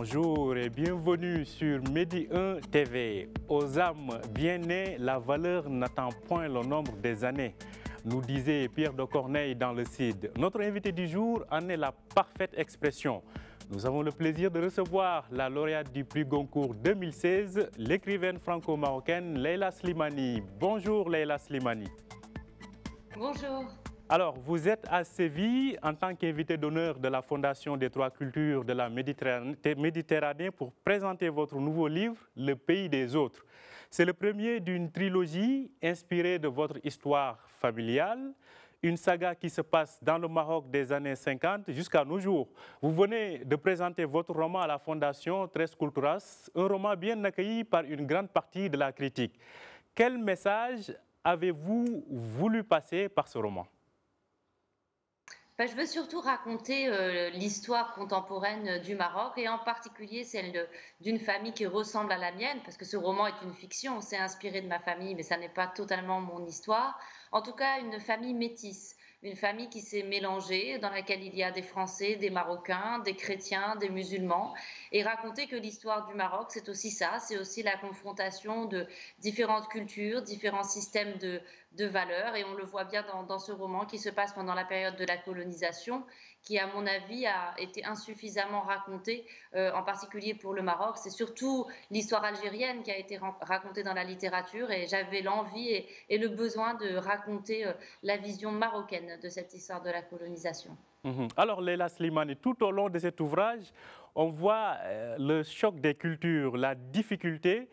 Bonjour et bienvenue sur Medi 1 TV. Aux âmes bien nées, la valeur n'attend point le nombre des années, nous disait Pierre de Corneille dans le Cid. Notre invité du jour en est la parfaite expression. Nous avons le plaisir de recevoir la lauréate du prix Goncourt 2016, l'écrivaine franco-marocaine Leïla Slimani. Bonjour Leïla Slimani. Bonjour. Alors, vous êtes à Séville en tant qu'invité d'honneur de la Fondation des Trois Cultures de la Méditerranée pour présenter votre nouveau livre, Le pays des autres. C'est le premier d'une trilogie inspirée de votre histoire familiale, une saga qui se passe dans le Maroc des années 50 jusqu'à nos jours. Vous venez de présenter votre roman à la Fondation Tres Culturas, un roman bien accueilli par une grande partie de la critique. Quel message avez-vous voulu passer par ce roman ? Je veux surtout raconter l'histoire contemporaine du Maroc et en particulier celle d'une famille qui ressemble à la mienne, parce que ce roman est une fiction, c'est inspiré de ma famille, mais ça n'est pas totalement mon histoire. En tout cas, une famille métisse, une famille qui s'est mélangée, dans laquelle il y a des Français, des Marocains, des chrétiens, des musulmans, et raconter que l'histoire du Maroc, c'est aussi ça, c'est aussi la confrontation de différentes cultures, différents systèmes de valeurs, et on le voit bien dans ce roman qui se passe pendant la période de la colonisation, qui à mon avis a été insuffisamment racontée, en particulier pour le Maroc. C'est surtout l'histoire algérienne qui a été racontée dans la littérature, et j'avais l'envie et le besoin de raconter la vision marocaine de cette histoire de la colonisation. Alors Leïla Slimani, tout au long de cet ouvrage, on voit le choc des cultures, la difficulté,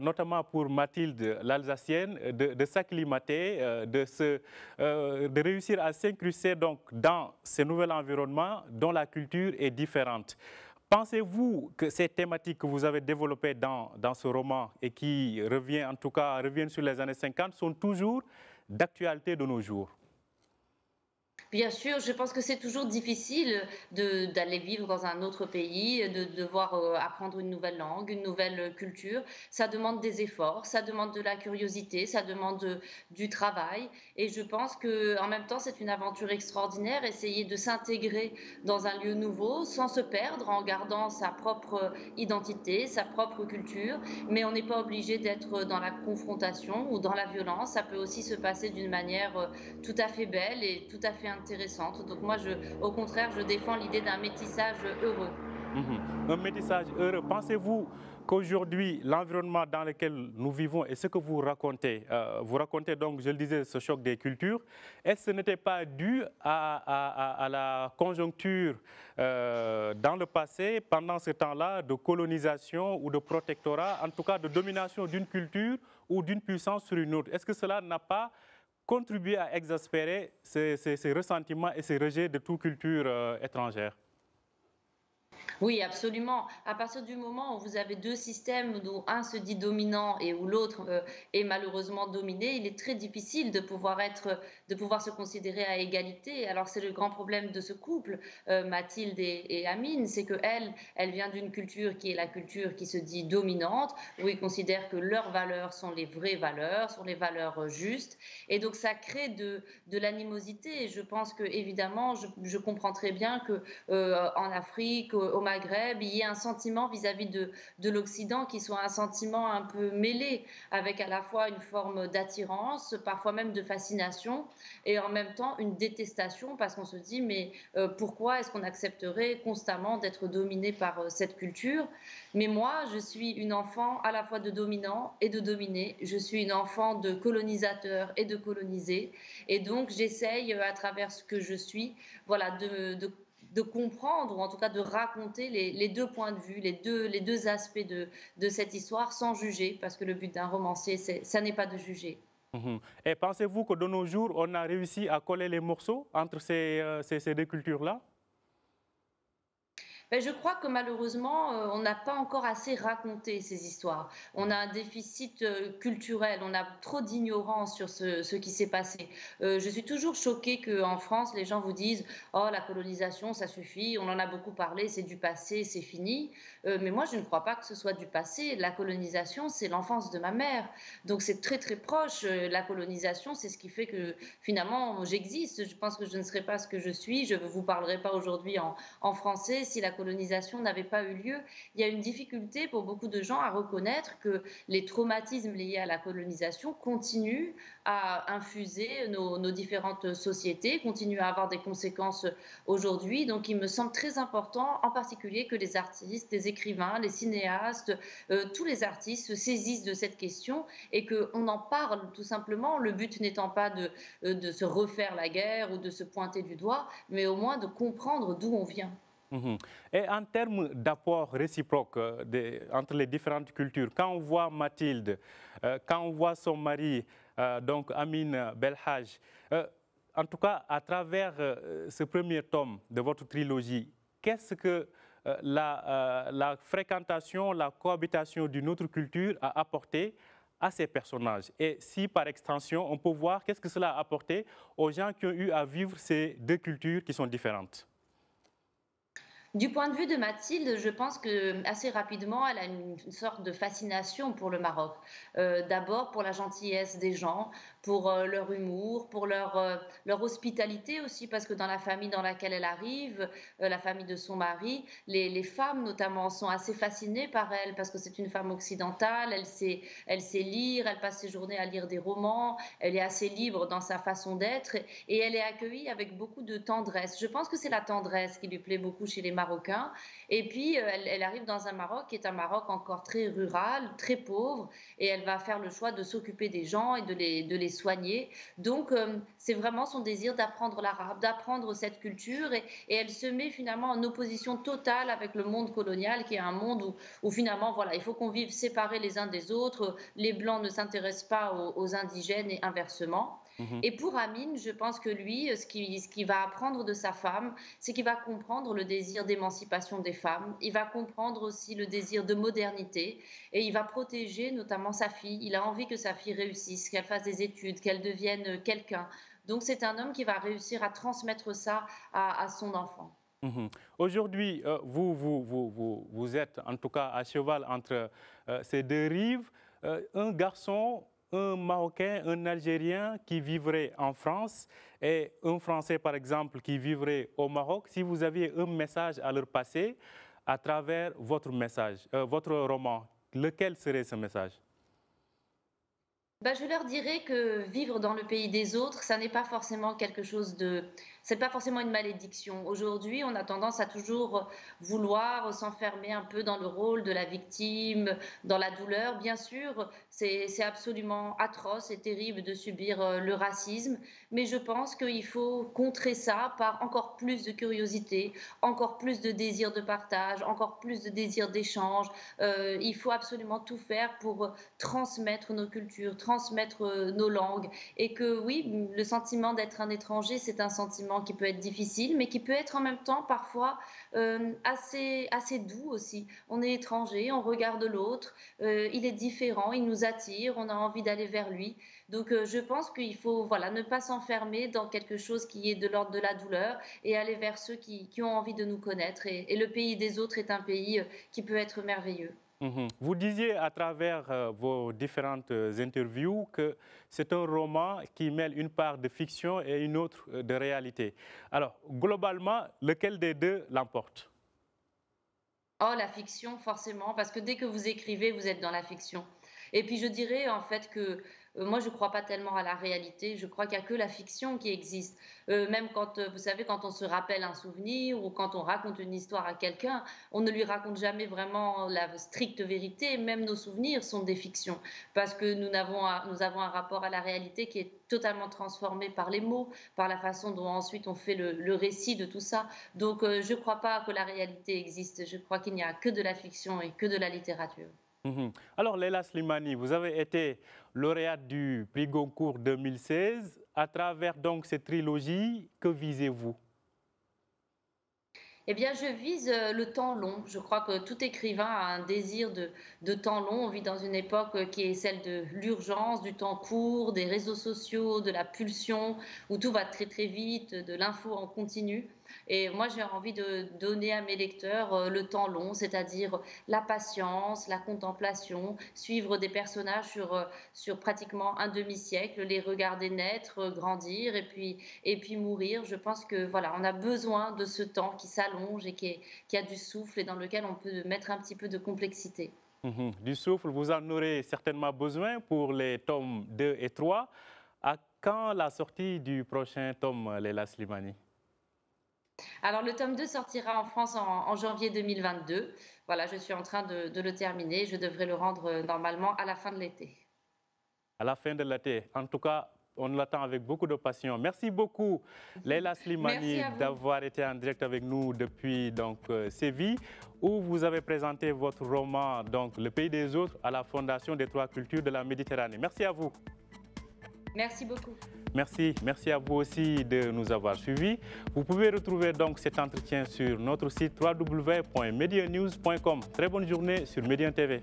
notamment pour Mathilde l'Alsacienne, de s'acclimater, de réussir à s'incruster donc dans ce nouvel environnement dont la culture est différente. Pensez-vous que ces thématiques que vous avez développées dans ce roman et qui reviennent sur les années 50 sont toujours d'actualité de nos jours ? Bien sûr, je pense que c'est toujours difficile d'aller vivre dans un autre pays, de devoir apprendre une nouvelle langue, une nouvelle culture. Ça demande des efforts, ça demande de la curiosité, ça demande du travail. Et je pense qu'en même temps, c'est une aventure extraordinaire, essayer de s'intégrer dans un lieu nouveau sans se perdre, en gardant sa propre identité, sa propre culture. Mais on n'est pas obligé d'être dans la confrontation ou dans la violence. Ça peut aussi se passer d'une manière tout à fait belle et tout à fait intéressante. Donc moi, au contraire, je défends l'idée d'un métissage heureux. Un métissage heureux. Pensez-vous qu'aujourd'hui, l'environnement dans lequel nous vivons et ce que vous racontez donc, je le disais, ce choc des cultures, est-ce que ce n'était pas dû à la conjoncture dans le passé, pendant ce temps-là, de colonisation ou de protectorat, en tout cas de domination d'une culture ou d'une puissance sur une autre? Est-ce que cela n'a pas contribué à exaspérer ces ressentiments et ces rejets de toute culture étrangère? Oui, absolument. À partir du moment où vous avez deux systèmes, dont un se dit dominant et où l'autre est malheureusement dominé, il est très difficile de pouvoir se considérer à égalité. Alors c'est le grand problème de ce couple, Mathilde et Amine, c'est que elle vient d'une culture qui est la culture qui se dit dominante, où ils considèrent que leurs valeurs sont les vraies valeurs, sont les valeurs justes, et donc ça crée de l'animosité. Et je pense que évidemment, je comprends très bien que en Afrique, au Maghreb, il y a un sentiment vis-à-vis de l'Occident qui soit un sentiment un peu mêlé, avec à la fois une forme d'attirance, parfois même de fascination, et en même temps une détestation, parce qu'on se dit mais pourquoi est-ce qu'on accepterait constamment d'être dominé par cette culture? Mais moi, je suis une enfant à la fois de dominant et de dominé, je suis une enfant de colonisateur et de colonisé, et donc j'essaye à travers ce que je suis, voilà, de comprendre, ou en tout cas de raconter les deux points de vue, les deux aspects de cette histoire sans juger, parce que le but d'un romancier, ça n'est pas de juger. Et pensez-vous que de nos jours, on a réussi à coller les morceaux entre ces deux cultures-là? Je crois que malheureusement, on n'a pas encore assez raconté ces histoires. On a un déficit culturel, on a trop d'ignorance sur ce qui s'est passé. Je suis toujours choquée qu'en France, les gens vous disent « Oh, la colonisation, ça suffit, on en a beaucoup parlé, c'est du passé, c'est fini ». Mais moi, je ne crois pas que ce soit du passé. La colonisation, c'est l'enfance de ma mère. Donc c'est très très proche. La colonisation, c'est ce qui fait que finalement, j'existe. Je pense que je ne serais pas ce que je suis. Je ne vous parlerai pas aujourd'hui en français si la colonisation colonisation n'avait pas eu lieu. Il y a une difficulté pour beaucoup de gens à reconnaître que les traumatismes liés à la colonisation continuent à infuser nos différentes sociétés, continuent à avoir des conséquences aujourd'hui. Donc il me semble très important, en particulier, que les artistes, les écrivains, les cinéastes, tous les artistes se saisissent de cette question et qu'on en parle tout simplement, le but n'étant pas de se refaire la guerre ou de se pointer du doigt, mais au moins de comprendre d'où on vient. Mhm. Et en termes d'apport réciproque entre les différentes cultures, quand on voit Mathilde, quand on voit son mari, donc Amine Belhaj, en tout cas à travers ce premier tome de votre trilogie, qu'est-ce que la fréquentation, la cohabitation d'une autre culture a apporté à ces personnages? Et si par extension, on peut voir qu'est-ce que cela a apporté aux gens qui ont eu à vivre ces deux cultures qui sont différentes? Du point de vue de Mathilde, je pense que assez rapidement, elle a une sorte de fascination pour le Maroc. D'abord pour la gentillesse des gens, pour leur humour, pour leur hospitalité aussi, parce que dans la famille dans laquelle elle arrive, la famille de son mari, les femmes notamment sont assez fascinées par elle, parce que c'est une femme occidentale, elle sait lire, elle passe ses journées à lire des romans, elle est assez libre dans sa façon d'être, et elle est accueillie avec beaucoup de tendresse. Je pense que c'est la tendresse qui lui plaît beaucoup chez les Marocains. Et puis, elle arrive dans un Maroc qui est un Maroc encore très rural, très pauvre, et elle va faire le choix de s'occuper des gens et de les soigner. Donc, c'est vraiment son désir d'apprendre l'arabe, d'apprendre cette culture, et elle se met finalement en opposition totale avec le monde colonial, qui est un monde où finalement, voilà, il faut qu'on vive séparés les uns des autres. Les Blancs ne s'intéressent pas aux indigènes et inversement. Mhm. Et pour Amine, je pense que lui, ce qu'il va apprendre de sa femme, c'est qu'il va comprendre le désir d'émancipation des femmes, il va comprendre aussi le désir de modernité et il va protéger notamment sa fille. Il a envie que sa fille réussisse, qu'elle fasse des études, qu'elle devienne quelqu'un. Donc c'est un homme qui va réussir à transmettre ça à son enfant. Mhm. Aujourd'hui, vous êtes en tout cas à cheval entre ces deux rives. Un garçon, un Marocain, un Algérien qui vivrait en France et un Français, par exemple, qui vivrait au Maroc. Si vous aviez un message à leur passer à travers votre message, votre roman, lequel serait ce message? Bah, je leur dirais que vivre dans le pays des autres, ça n'est pas forcément quelque chose de, c'est pas forcément une malédiction. Aujourd'hui, on a tendance à toujours vouloir s'enfermer un peu dans le rôle de la victime, dans la douleur. Bien sûr, c'est absolument atroce et terrible de subir le racisme, mais je pense qu'il faut contrer ça par encore plus de curiosité, encore plus de désir de partage, encore plus de désir d'échange. Il faut absolument tout faire pour transmettre nos cultures, transmettre nos langues. Et que oui, le sentiment d'être un étranger, c'est un sentiment qui peut être difficile, mais qui peut être en même temps parfois assez doux aussi. On est étranger, on regarde l'autre, il est différent, il nous attire, on a envie d'aller vers lui. Donc je pense qu'il faut voilà, ne pas s'enfermer dans quelque chose qui est de l'ordre de la douleur et aller vers ceux qui ont envie de nous connaître. Et le pays des autres est un pays qui peut être merveilleux. Mhm. Vous disiez à travers vos différentes interviews que c'est un roman qui mêle une part de fiction et une autre de réalité. Alors, globalement, lequel des deux l'emporte? Oh, la fiction, forcément, parce que dès que vous écrivez, vous êtes dans la fiction. Et puis je dirais en fait que moi je ne crois pas tellement à la réalité, je crois qu'il n'y a que la fiction qui existe. Même quand, vous savez, quand on se rappelle un souvenir ou quand on raconte une histoire à quelqu'un, on ne lui raconte jamais vraiment la stricte vérité, même nos souvenirs sont des fictions, parce que nous avons un rapport à la réalité qui est totalement transformé par les mots, par la façon dont ensuite on fait le récit de tout ça. Donc je ne crois pas que la réalité existe, je crois qu'il n'y a que de la fiction et que de la littérature. Mhm. Alors, Leila Slimani, vous avez été lauréate du prix Goncourt 2016. À travers donc cette trilogie, que visez-vous? Eh bien, je vise le temps long. Je crois que tout écrivain a un désir de temps long. On vit dans une époque qui est celle de l'urgence, du temps court, des réseaux sociaux, de la pulsion, où tout va très très vite, de l'info en continu. Et moi, j'ai envie de donner à mes lecteurs le temps long, c'est-à-dire la patience, la contemplation, suivre des personnages sur pratiquement un demi-siècle, les regarder naître, grandir et puis mourir. Je pense que voilà, on a besoin de ce temps qui s'allonge et qui a du souffle et dans lequel on peut mettre un petit peu de complexité. Du souffle, vous en aurez certainement besoin pour les tomes 2 et 3. À quand la sortie du prochain tome, Leila Slimani? Alors, le tome 2 sortira en France en janvier 2022. Voilà, je suis en train de le terminer. Je devrais le rendre normalement à la fin de l'été. À la fin de l'été. En tout cas, on l'attend avec beaucoup de passion. Merci beaucoup, Leila Slimani, d'avoir été en direct avec nous depuis Séville, où vous avez présenté votre roman, Le Pays des Autres, à la Fondation des Trois Cultures de la Méditerranée. Merci à vous. Merci beaucoup. Merci à vous aussi de nous avoir suivis. Vous pouvez retrouver cet entretien sur notre site www.medianews.com. Très bonne journée sur Médien TV.